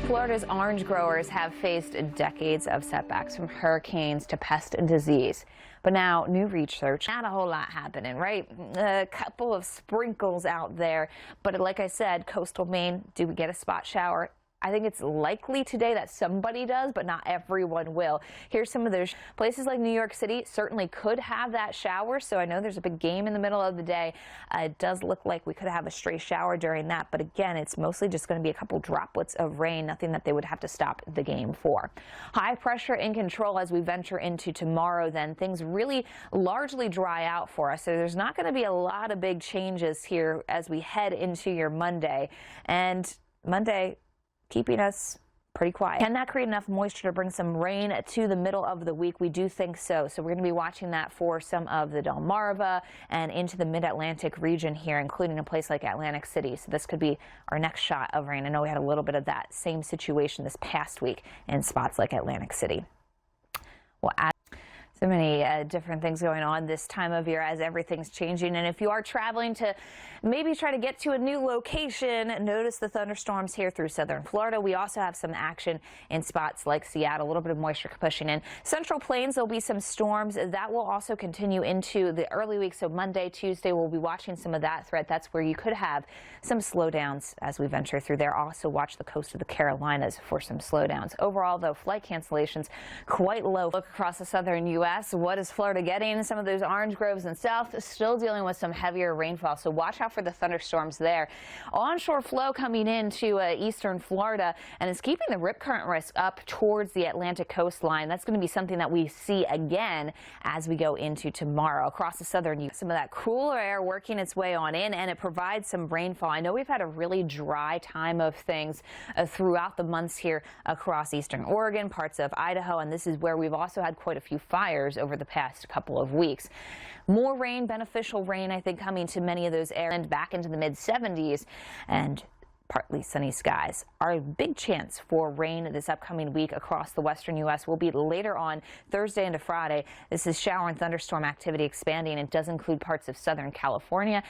Florida's orange growers have faced decades of setbacks, from hurricanes to pest and disease. But now new research, not a whole lot happening, right? A couple of sprinkles out there. But like I said, coastal Maine, do we get a spot shower? I think it's likely today that somebody does, but not everyone will. Here's some of those places. Like New York City certainly could have that shower, so I know there's a big game in the middle of the day. It does look like we could have a stray shower during that, but again, it's mostly just going to be a couple droplets of rain, nothing that they would have to stop the game for. High pressure in control as we venture into tomorrow. Then things really largely dry out for us, so there's not going to be a lot of big changes here as we head into your Monday. And Monday, keeping us pretty quiet. Can that create enough moisture to bring some rain to the middle of the week? We do think so. So we're going to be watching that for some of the Delmarva and into the mid-Atlantic region here, including a place like Atlantic City. So this could be our next shot of rain. I know we had a little bit of that same situation this past week in spots like Atlantic City. Well, so many different things going on this time of year as everything's changing. And if you are traveling to maybe try to get to a new location, notice the thunderstorms here through southern Florida. We also have some action in spots like Seattle, a little bit of moisture pushing in. Central Plains, there'll be some storms. That will also continue into the early week. So Monday, Tuesday, we'll be watching some of that threat. That's where you could have some slowdowns as we venture through there. Also watch the coast of the Carolinas for some slowdowns. Overall, though, flight cancellations quite low. Look across the southern U.S. What is Florida getting? Some of those orange groves and south still dealing with some heavier rainfall, so watch out for the thunderstorms there. Onshore flow coming into eastern Florida, and it's keeping the rip current risk up towards the Atlantic coastline. That's going to be something that we see again as we go into tomorrow. Across the southern U.S., some of that cooler air working its way on in, and it provides some rainfall. I know we've had a really dry time of things throughout the months here across eastern Oregon, parts of Idaho, and this is where we've also had quite a few fires over the past couple of weeks. More rain, beneficial rain, I think, coming to many of those areas and back into the mid-70s, and partly sunny skies. Our big chance for rain this upcoming week across the western U.S. will be later on Thursday into Friday. This is shower and thunderstorm activity expanding. It does include parts of southern California.